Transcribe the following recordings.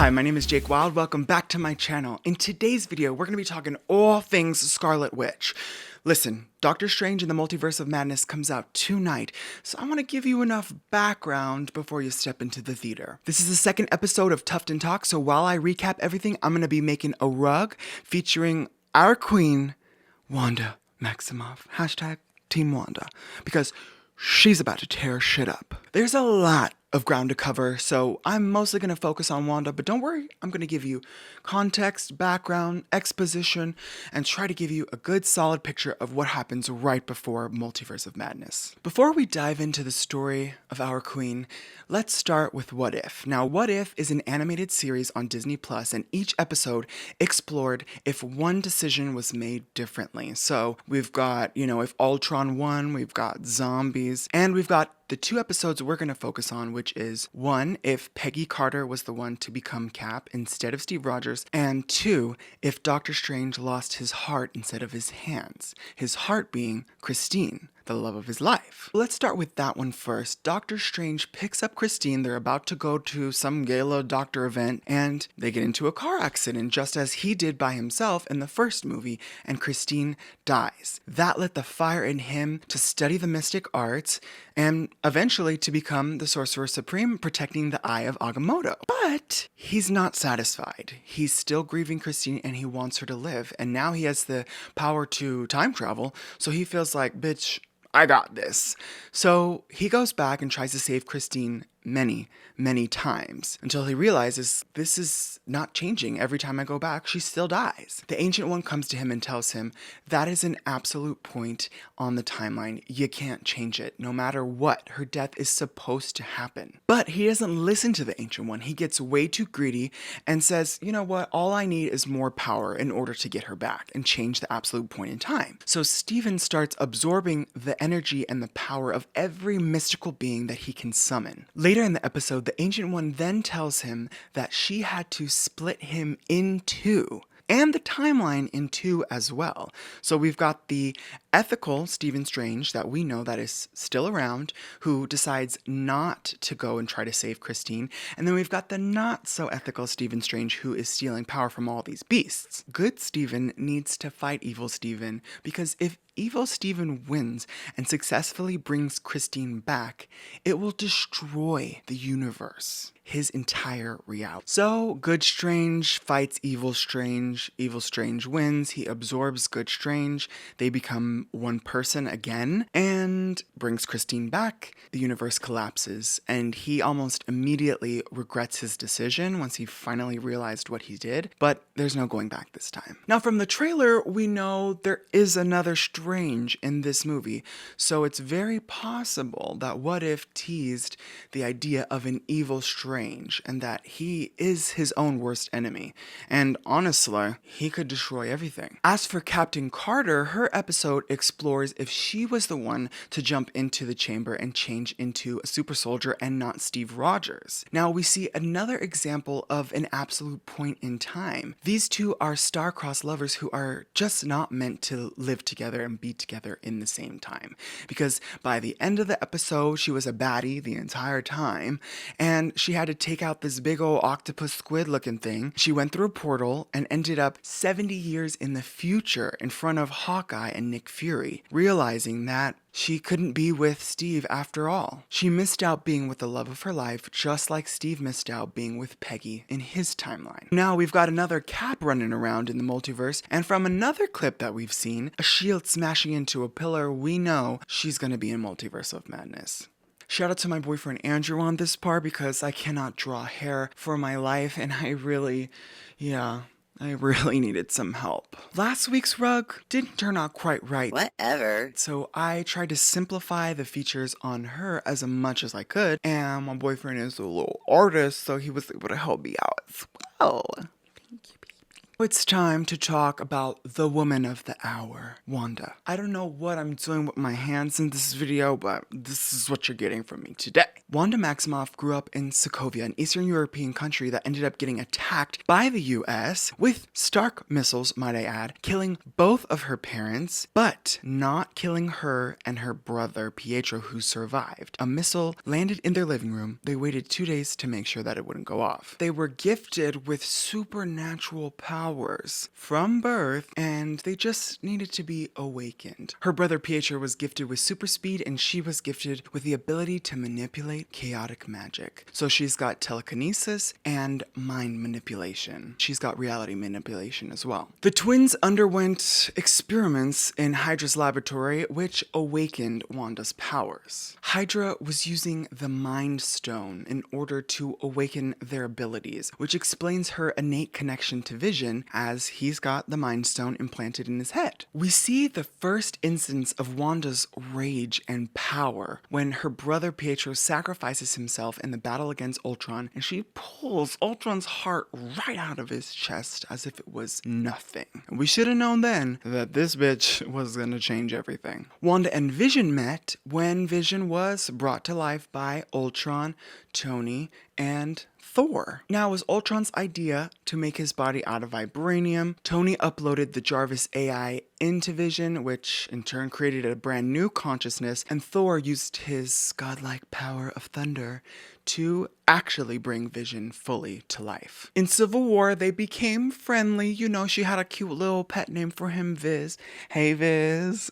Hi, my name is Jake Wild. Welcome back to my channel. In today's video, we're going to be talking all things Scarlet Witch. Listen, Doctor Strange in the Multiverse of Madness comes out tonight, so I want to give you enough background before you step into the theater. This is the second episode of Tuft and Talk, so while I recap everything, I'm going to be making a rug featuring our queen, Wanda Maximoff. Hashtag Team Wanda. Because she's about to tear shit up. There's a lot of ground to cover, so I'm mostly going to focus on Wanda, but don't worry, I'm going to give you context, background, exposition, and try to give you a good solid picture of what happens right before Multiverse of Madness. Before we dive into the story of our queen, let's start with What If. Now, What If is an animated series on Disney Plus, and each episode explored if one decision was made differently. So we've got, if Ultron won, we've got zombies, and we've got the two episodes we're going to focus on, which is 1, if Peggy Carter was the one to become Cap instead of Steve Rogers, and 2, if Doctor Strange lost his heart instead of his hands, his heart being Christine, the love of his life. Let's start with that one first. Doctor Strange picks up Christine. They're about to go to some gala doctor event, and they get into a car accident, just as he did by himself in the first movie, and Christine dies. That lit the fire in him to study the mystic arts, and eventually to become the Sorcerer Supreme, protecting the Eye of Agamotto. But he's not satisfied. He's still grieving Christine, and he wants her to live, and now he has the power to time travel, so he feels like, bitch, I got this. So he goes back and tries to save Christine many times until he realizes this is not changing. Every time I go back, she still dies. The Ancient One comes to him and tells him that is an absolute point on the timeline. You can't change it. No matter what, her death is supposed to happen. But he doesn't listen to the Ancient One. He gets way too greedy and says, you know what, all I need is more power in order to get her back and change the absolute point in time. So Steven starts absorbing the energy and the power of every mystical being that he can summon. Later in the episode, the Ancient One then tells him that she had to split him in two, and the timeline in two as well. So we've got the ethical Stephen Strange that we know that is still around, who decides not to go and try to save Christine, and then we've got the not so ethical Stephen Strange who is stealing power from all these beasts. Good Stephen needs to fight evil Stephen, because if evil Stephen wins and successfully brings Christine back, it will destroy the universe, his entire reality. So Good Strange fights Evil Strange wins, he absorbs Good Strange, they become one person again, and brings Christine back. The universe collapses, and he almost immediately regrets his decision once he finally realized what he did, but there's no going back this time. Now from the trailer, we know there is another Strange in this movie, so it's very possible that What If teased the idea of an evil Strange, and that he is his own worst enemy, and honestly, he could destroy everything. As for Captain Carter, her episode explores if she was the one to jump into the chamber and change into a super soldier and not Steve Rogers. Now we see another example of an absolute point in time. These two are star-crossed lovers who are just not meant to live together and be together in the same time, because by the end of the episode she was a baddie the entire time, and she had to take out this big old octopus squid looking thing. She went through a portal and ended up 70 years in the future in front of Hawkeye and Nick Fury, realizing that she couldn't be with Steve after all. She missed out being with the love of her life, just like Steve missed out being with Peggy in his timeline. Now we've got another Cap running around in the multiverse, and from another clip that we've seen, a shield smashing into a pillar, we know she's gonna be in Multiverse of Madness. Shout out to my boyfriend Andrew on this part, because I cannot draw hair for my life, and I really needed some help. Last week's rug didn't turn out quite right. Whatever. So I tried to simplify the features on her as much as I could, and my boyfriend is a little artist, so he was able to help me out as well. It's time to talk about the woman of the hour, Wanda. I don't know what I'm doing with my hands in this video, but this is what you're getting from me today. Wanda Maximoff grew up in Sokovia, an Eastern European country that ended up getting attacked by the US with Stark missiles, might I add, killing both of her parents, but not killing her and her brother Pietro, who survived. A missile landed in their living room. They waited 2 days to make sure that it wouldn't go off. They were gifted with supernatural powers from birth, and they just needed to be awakened. Her brother Pietro was gifted with super speed, and she was gifted with the ability to manipulate chaotic magic. So she's got telekinesis and mind manipulation. She's got reality manipulation as well. The twins underwent experiments in Hydra's laboratory, which awakened Wanda's powers. Hydra was using the Mind Stone in order to awaken their abilities, which explains her innate connection to Vision, as he's got the Mind Stone implanted in his head. We see the first instance of Wanda's rage and power when her brother Pietro sacrifices himself in the battle against Ultron, and she pulls Ultron's heart right out of his chest as if it was nothing. We should have known then that this bitch was gonna change everything. Wanda and Vision met when Vision was brought to life by Ultron, Tony, and Thor. Now, it was Ultron's idea to make his body out of vibranium. Tony uploaded the Jarvis AI into Vision, which in turn created a brand new consciousness, and Thor used his godlike power of thunder to actually bring Vision fully to life. In Civil War, they became friendly. You know, she had a cute little pet name for him, Viz. Hey, Viz.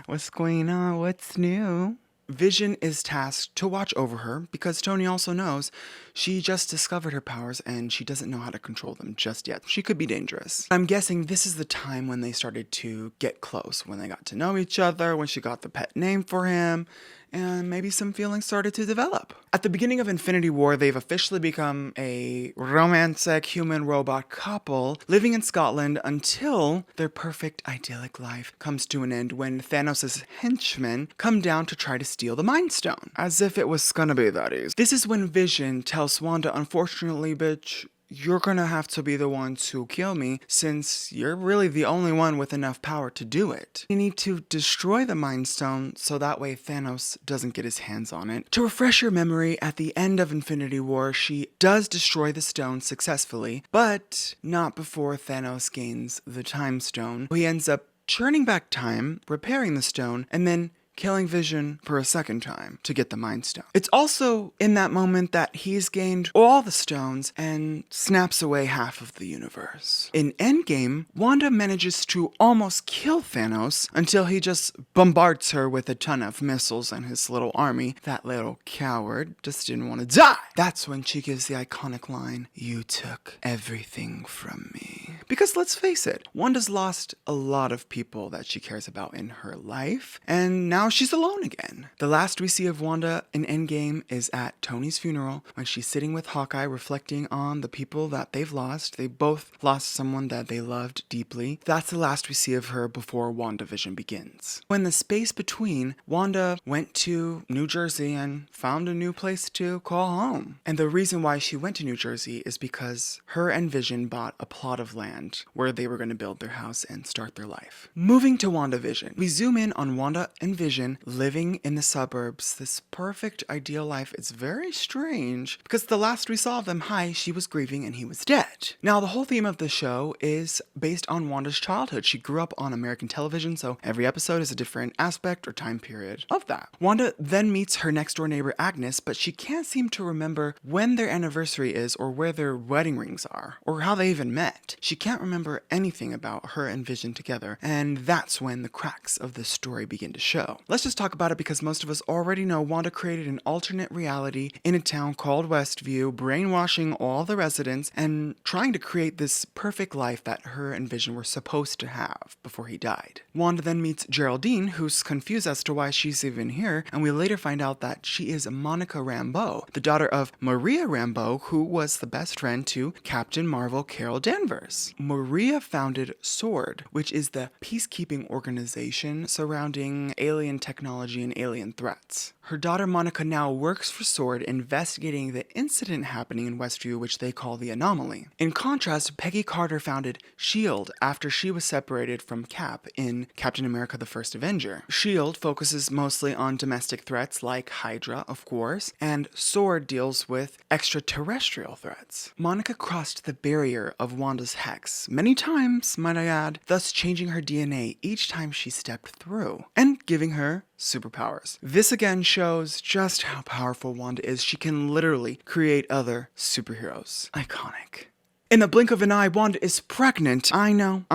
What's going on? What's new? Vision is tasked to watch over her because Tony also knows she just discovered her powers and she doesn't know how to control them just yet. She could be dangerous. I'm guessing this is the time when they started to get close, when they got to know each other, when she got the pet name for him, and maybe some feelings started to develop. At the beginning of Infinity War, they've officially become a romantic human-robot couple living in Scotland until their perfect idyllic life comes to an end when Thanos' henchmen come down to try to steal the Mind Stone. As if it was gonna be that easy. This is when Vision tells Wanda, unfortunately, bitch, you're gonna have to be the one to kill me since you're really the only one with enough power to do it. You need to destroy the Mind Stone so that way Thanos doesn't get his hands on it. To refresh your memory, at the end of Infinity War, she does destroy the stone successfully, but not before Thanos gains the Time Stone. He ends up churning back time, repairing the stone, and then killing Vision for a second time to get the Mind Stone. It's also in that moment that he's gained all the stones and snaps away half of the universe. In Endgame, Wanda manages to almost kill Thanos until he just bombards her with a ton of missiles and his little army. That little coward just didn't want to die. That's when she gives the iconic line, "You took everything from me." Because let's face it, Wanda's lost a lot of people that she cares about in her life, and now she's alone again. The last we see of Wanda in Endgame is at Tony's funeral when she's sitting with Hawkeye reflecting on the people that they've lost. They both lost someone that they loved deeply. That's the last we see of her before WandaVision begins. When the space between, Wanda went to New Jersey and found a new place to call home. And the reason why she went to New Jersey is because her and Vision bought a plot of land where they were going to build their house and start their life. Moving to WandaVision, we zoom in on Wanda and Vision living in the suburbs, this perfect ideal life. It's very strange because the last we saw of them, she was grieving and he was dead. Now, the whole theme of the show is based on Wanda's childhood. She grew up on American television, so every episode is a different aspect or time period of that. Wanda then meets her next door neighbor Agnes, but she can't seem to remember when their anniversary is or where their wedding rings are or how they even met. She can't remember anything about her and Vision together, and that's when the cracks of the story begin to show. Let's just talk about it because most of us already know Wanda created an alternate reality in a town called Westview, brainwashing all the residents and trying to create this perfect life that her and Vision were supposed to have before he died. Wanda then meets Geraldine, who's confused as to why she's even here, and we later find out that she is Monica Rambeau, the daughter of Maria Rambeau, who was the best friend to Captain Marvel Carol Danvers. happens. Maria founded SWORD, which is the peacekeeping organization surrounding alien technology and alien threats. Her daughter Monica now works for SWORD, investigating the incident happening in Westview, which they call the anomaly. In contrast, Peggy Carter founded SHIELD after she was separated from Cap in Captain America: The First Avenger. SHIELD focuses mostly on domestic threats like Hydra, of course, and SWORD deals with extraterrestrial threats. Monica crossed the barrier of Wanda's hex many times, might I add, thus changing her DNA each time she stepped through, and giving her superpowers. This again shows just how powerful Wanda is. She can literally create other superheroes. Iconic. In the blink of an eye, Wanda is pregnant. I know.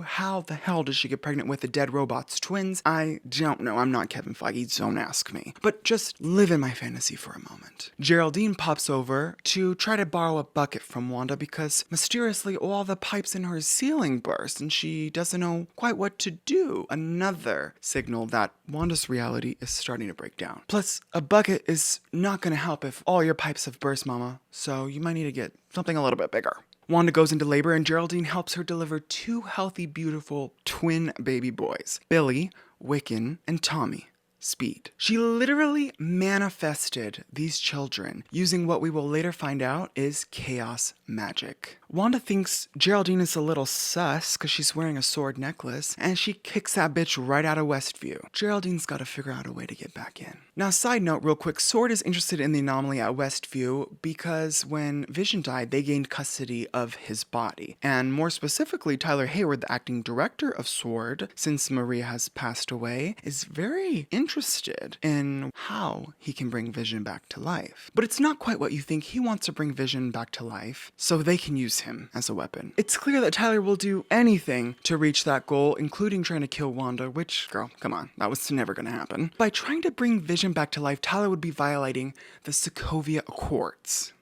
How the hell does she get pregnant with the dead robot's twins? I don't know. I'm not Kevin Feige, don't ask me. But just live in my fantasy for a moment. Geraldine pops over to try to borrow a bucket from Wanda because mysteriously all the pipes in her ceiling burst and she doesn't know quite what to do. Another signal that Wanda's reality is starting to break down. Plus, a bucket is not going to help if all your pipes have burst, mama. So you might need to get something a little bit bigger. Wanda goes into labor and Geraldine helps her deliver 2 healthy, beautiful twin baby boys, Billy, Wiccan, and Tommy, Speed. She literally manifested these children using what we will later find out is chaos magic. Wanda thinks Geraldine is a little sus because she's wearing a sword necklace, and she kicks that bitch right out of Westview. Geraldine's got to figure out a way to get back in. Now, side note real quick, SWORD is interested in the anomaly at Westview because when Vision died, they gained custody of his body. And more specifically, Tyler Hayward, the acting director of SWORD, since Maria has passed away, is very interested in how he can bring Vision back to life. But it's not quite what you think. He wants to bring Vision back to life so they can use him as a weapon. It's clear that Tyler will do anything to reach that goal, including trying to kill Wanda, which, girl, come on, that was never gonna happen. By trying to bring Vision back to life, Tyler would be violating the Sokovia Accords.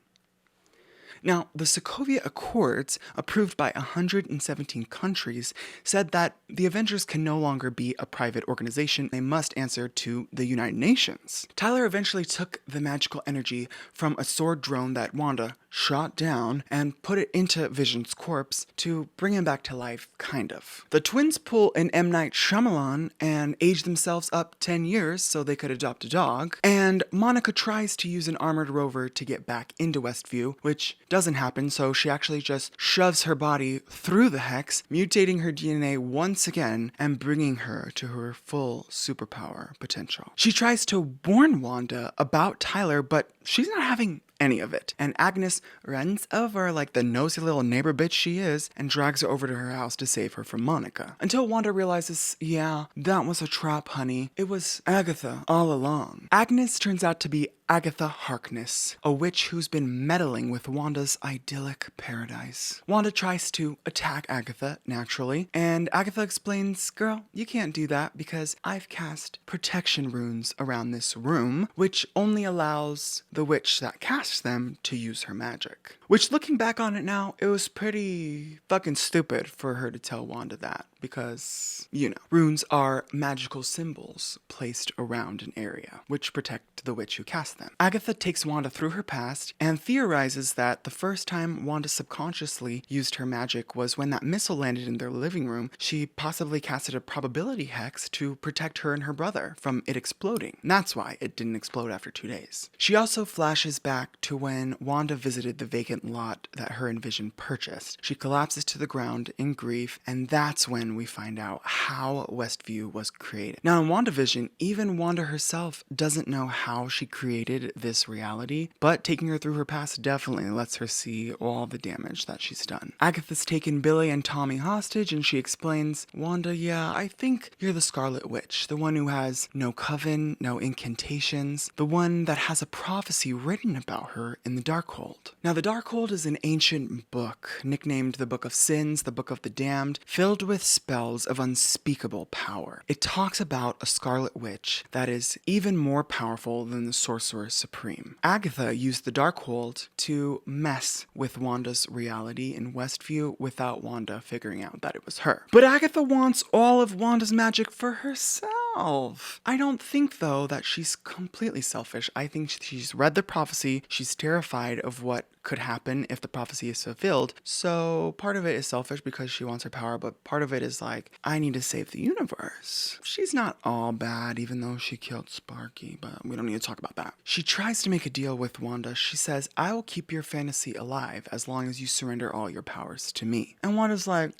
Now, the Sokovia Accords, approved by 117 countries, said that the Avengers can no longer be a private organization. They must answer to the United Nations. Tyler eventually took the magical energy from a sword drone that Wanda shot down and put it into Vision's corpse to bring him back to life, kind of. The twins pull an M. Night Shyamalan and age themselves up 10 years so they could adopt a dog, and Monica tries to use an armored rover to get back into Westview, which doesn't happen, so she actually just shoves her body through the hex, mutating her DNA once again and bringing her to her full superpower potential. She tries to warn Wanda about Tyler, but she's not having any of it. And Agnes runs over like the nosy little neighbor bitch she is and drags her over to her house to save her from Monica. Until Wanda realizes, yeah, that was a trap, honey. It was Agatha all along. Agnes turns out to be Agatha Harkness, a witch who's been meddling with Wanda's idyllic paradise. Wanda tries to attack Agatha, naturally, and Agatha explains, girl, you can't do that because I've cast protection runes around this room, which only allows the witch that casts them to use her magic. Which, looking back on it now, it was pretty fucking stupid for her to tell Wanda that, because, you know, runes are magical symbols placed around an area, which protect the witch who cast them. Agatha takes Wanda through her past and theorizes that the first time Wanda subconsciously used her magic was when that missile landed in their living room. She possibly casted a probability hex to protect her and her brother from it exploding. That's why it didn't explode after 2 days. She also flashes back to when Wanda visited the vacant lot that her and Vision purchased. She collapses to the ground in grief, and that's when we find out how Westview was created. Now, in Wandavision, even Wanda herself doesn't know how she created this reality, but taking her through her past definitely lets her see all the damage that she's done. Agatha's taken Billy and Tommy hostage, and she explains, Wanda, yeah, I think you're the Scarlet Witch, the one who has no coven, no incantations, the one that has a prophecy written about her in the Darkhold. Now, the Darkhold is an ancient book, nicknamed the Book of Sins, the Book of the Damned, filled with spells of unspeakable power. It talks about a Scarlet Witch that is even more powerful than the Sorcerer Supreme. Agatha used the Darkhold to mess with Wanda's reality in Westview without Wanda figuring out that it was her. But Agatha wants all of Wanda's magic for herself. herself. I don't think, though, that she's completely selfish. I think she's read the prophecy. She's terrified of what could happen if the prophecy is fulfilled. So part of it is selfish because she wants her power, but part of it is like, I need to save the universe. She's not all bad, even though she killed Sparky, but we don't need to talk about that. She tries to make a deal with Wanda. She says, I will keep your fantasy alive as long as you surrender all your powers to me. And Wanda's like,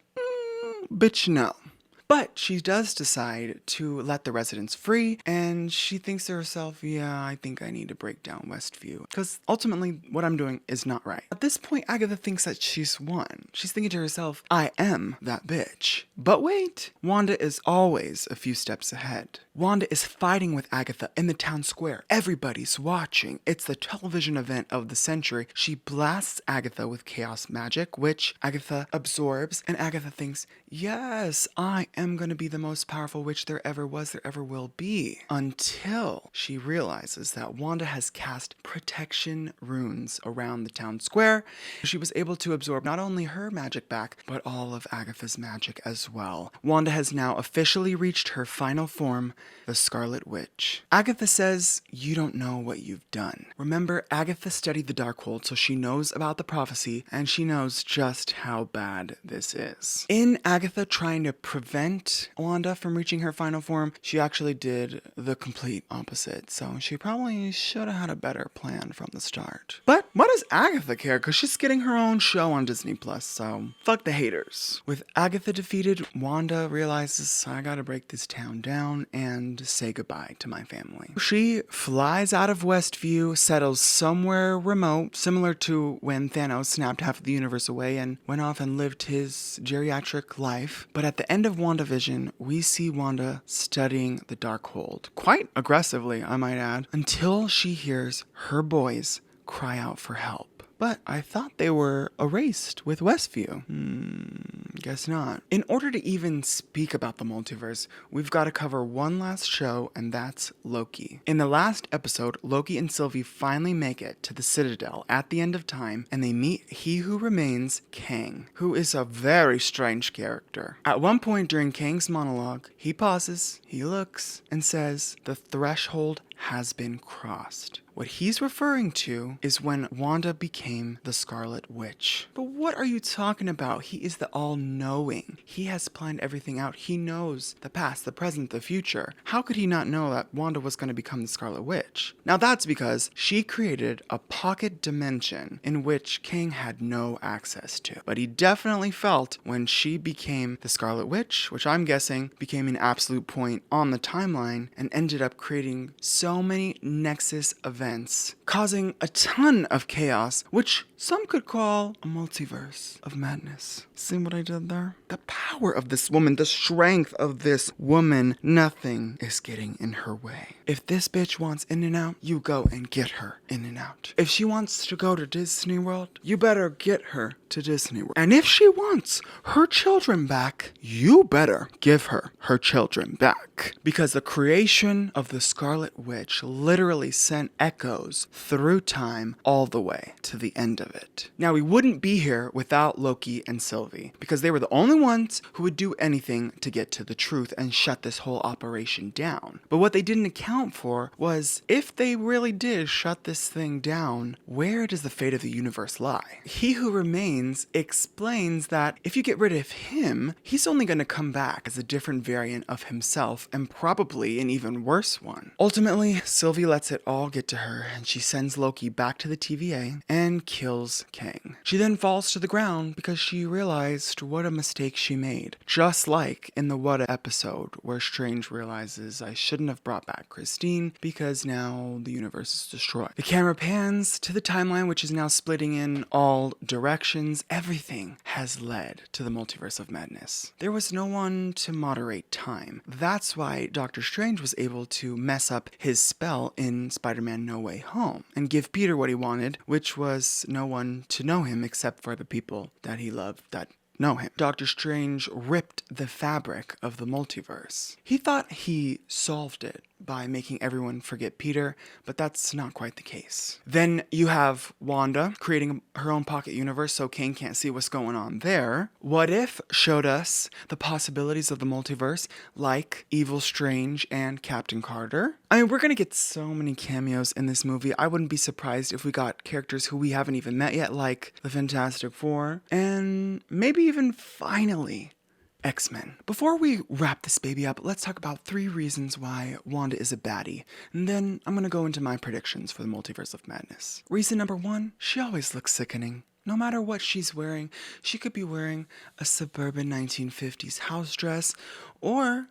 bitch, no. But she does decide to let the residents free, and she thinks to herself, yeah, I think I need to break down Westview, because ultimately what I'm doing is not right. At this point, Agatha thinks that she's won. She's thinking to herself, I am that bitch. But wait, Wanda is always a few steps ahead. Wanda is fighting with Agatha in the town square. Everybody's watching. It's the television event of the century. She blasts Agatha with chaos magic, which Agatha absorbs, and Agatha thinks, yes, I am going to be the most powerful witch there ever was, there ever will be. Until she realizes that Wanda has cast protection runes around the town square. She was able to absorb not only her magic back, but all of Agatha's magic as well. Wanda has now officially reached her final form, the Scarlet Witch. Agatha says, you don't know what you've done. Remember, Agatha studied the Darkhold, so she knows about the prophecy, and she knows just how bad this is. In Agatha trying to prevent Wanda from reaching her final form, she actually did the complete opposite, so she probably should have had a better plan from the start. But what does Agatha care? Because she's getting her own show on Disney+, so fuck the haters. With Agatha defeated, Wanda realizes, I gotta break this town down and say goodbye to my family. She flies out of Westview, settles somewhere remote, similar to when Thanos snapped half of the universe away and went off and lived his geriatric life. But at the end of WandaVision, we see Wanda studying the Darkhold, quite aggressively, I might add, until she hears her boys cry out for help. But I thought they were erased with Westview. Guess not. In order to even speak about the multiverse, we've got to cover one last show, and that's Loki. In the last episode, Loki and Sylvie finally make it to the Citadel at the end of time, and they meet He Who Remains, Kang, who is a very strange character. At one point during Kang's monologue, he pauses, he looks, and says, the threshold has been crossed. What he's referring to is when Wanda became the Scarlet Witch. But what are you talking about? He is the all-knowing. He has planned everything out. He knows the past, the present, the future. How could he not know that Wanda was going to become the Scarlet Witch? Now that's because she created a pocket dimension in which Kang had no access to. But he definitely felt when she became the Scarlet Witch, which I'm guessing became an absolute point on the timeline and ended up creating so many Nexus events, causing a ton of chaos, which some could call a multiverse of madness. See what I did there? The power of this woman, the strength of this woman, nothing is getting in her way. If this bitch wants in and out, you go and get her in and out. If she wants to go to Disney World, you better get her to Disney World. And if she wants her children back, you better give her her children back. Because the creation of the Scarlet Witch literally sent echoes through time all the way to the end of it. Now, we wouldn't be here without Loki and Sylvie, because they were the only ones who would do anything to get to the truth and shut this whole operation down. But what they didn't account for was, if they really did shut this thing down, where does the fate of the universe lie? He Who Remains explains that if you get rid of him, he's only going to come back as a different variant of himself, and probably an even worse one. Ultimately, Sylvie lets it all get to her, and she sends Loki back to the TVA and kills Kang. She then falls to the ground because she realized what a mistake she made. Just like in the What episode, where Strange realizes, I shouldn't have brought back Christine because now the universe is destroyed. The camera pans to the timeline, which is now splitting in all directions. Everything has led to the Multiverse of Madness. There was no one to moderate time. That's why Doctor Strange was able to mess up his spell in Spider-Man No Way Home and give Peter what he wanted, which was no one to know him except for the people that he loved that know him. Doctor Strange ripped the fabric of the multiverse. He thought he solved it, by making everyone forget Peter, but that's not quite the case. Then you have Wanda creating her own pocket universe so Kang can't see what's going on there. What If showed us the possibilities of the multiverse, like Evil Strange and Captain Carter. I mean, we're gonna get so many cameos in this movie. I wouldn't be surprised if we got characters who we haven't even met yet, like the Fantastic Four, and maybe even finally X-Men. Before we wrap this baby up, let's talk about 3 reasons why Wanda is a baddie, and then I'm gonna go into my predictions for the Multiverse of Madness. Reason number 1, she always looks sickening. No matter what she's wearing, she could be wearing a suburban 1950s house dress, or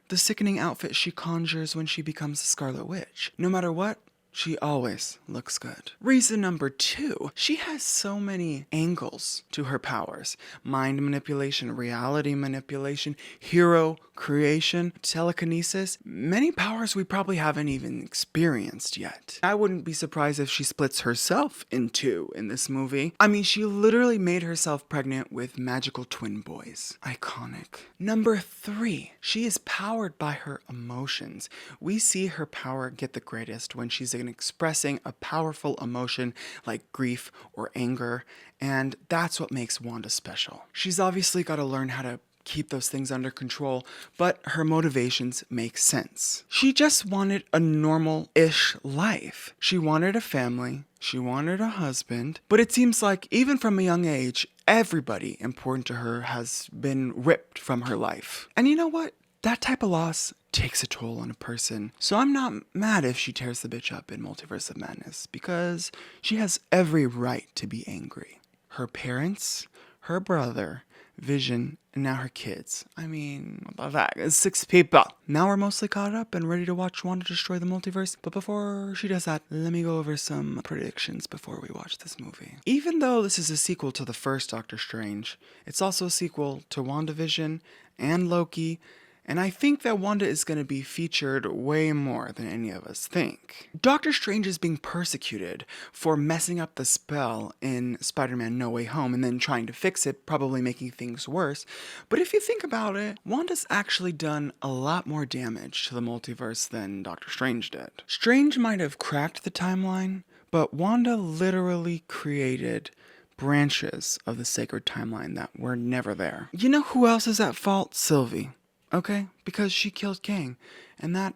the sickening outfit she conjures when she becomes the Scarlet Witch. No matter what, she always looks good. Reason number 2, she has so many angles to her powers. Mind manipulation, reality manipulation, hero creation, telekinesis, many powers we probably haven't even experienced yet. I wouldn't be surprised if she splits herself in 2 in this movie. I mean, she literally made herself pregnant with magical twin boys. Iconic. Number 3, she is powered by her emotions. We see her power get the greatest when she's expressing a powerful emotion like grief or anger, and that's what makes Wanda special. She's obviously got to learn how to keep those things under control, but her motivations make sense. She just wanted a normal-ish life. She wanted a family, she wanted a husband, but it seems like even from a young age, everybody important to her has been ripped from her life. And you know what? That type of loss takes a toll on a person. So I'm not mad if she tears the bitch up in Multiverse of Madness, because she has every right to be angry. Her parents, her brother, Vision, and now her kids. I mean, what the fuck? It's 6 people. Now we're mostly caught up and ready to watch Wanda destroy the multiverse. But before she does that, let me go over some predictions before we watch this movie. Even though this is a sequel to the first Doctor Strange, it's also a sequel to Wandavision and Loki, and I think that Wanda is going to be featured way more than any of us think. Doctor Strange is being persecuted for messing up the spell in Spider-Man No Way Home and then trying to fix it, probably making things worse. But if you think about it, Wanda's actually done a lot more damage to the multiverse than Doctor Strange did. Strange might have cracked the timeline, but Wanda literally created branches of the sacred timeline that were never there. You know who else is at fault? Sylvie. Okay, because she killed Kang, and that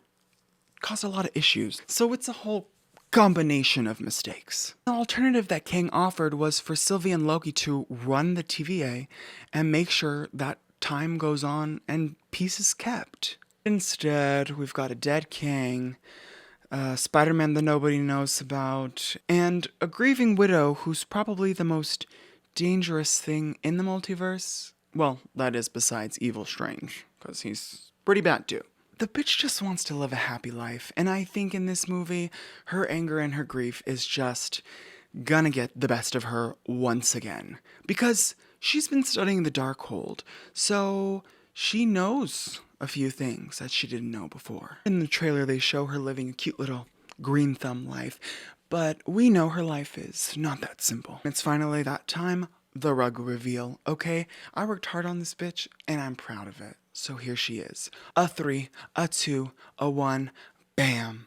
caused a lot of issues. So it's a whole combination of mistakes. The alternative that Kang offered was for Sylvie and Loki to run the TVA and make sure that time goes on and peace is kept. Instead, we've got a dead Kang, Spider-Man that nobody knows about, and a grieving widow who's probably the most dangerous thing in the multiverse. Well, that is besides Evil Strange, because he's pretty bad too. The bitch just wants to live a happy life, and I think in this movie, her anger and her grief is just gonna get the best of her once again. Because she's been studying the Darkhold, so she knows a few things that she didn't know before. In the trailer, they show her living a cute little green thumb life, but we know her life is not that simple. It's finally that time. The rug reveal, okay? I worked hard on this bitch, and I'm proud of it. So here she is. A 3, a 2, a 1, bam.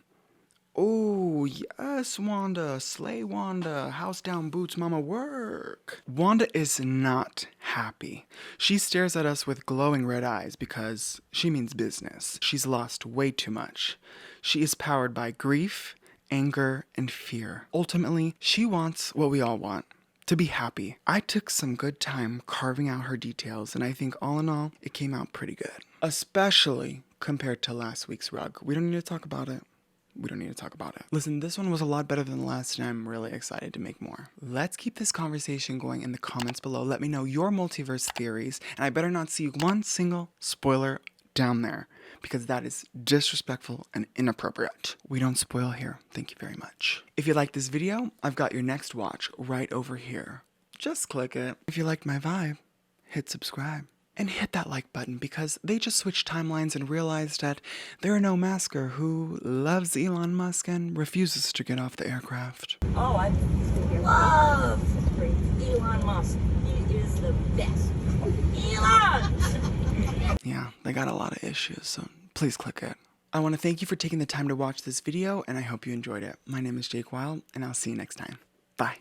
Oh, yes, Wanda. Slay Wanda. House down boots, mama, work. Wanda is not happy. She stares at us with glowing red eyes because she means business. She's lost way too much. She is powered by grief, anger, and fear. Ultimately, she wants what we all want. To be happy. I took some good time carving out her details, and I think all in all, it came out pretty good. Especially compared to last week's rug. We don't need to talk about it. We don't need to talk about it. Listen, this one was a lot better than the last, and I'm really excited to make more. Let's keep this conversation going in the comments below. Let me know your multiverse theories, and I better not see one single spoiler down there, because that is disrespectful and inappropriate. We don't spoil here. Thank you very much. If you like this video, I've got your next watch right over here. Just click it. If you liked my vibe, hit subscribe. And hit that like button, because they just switched timelines and realized that there are no masker who loves Elon Musk and refuses to get off the aircraft. Oh, I love Elon Musk. He is the best. Elon! Yeah, they got a lot of issues, so please click it. I want to thank you for taking the time to watch this video, and I hope you enjoyed it. My name is Jake Wilde, and I'll see you next time. Bye.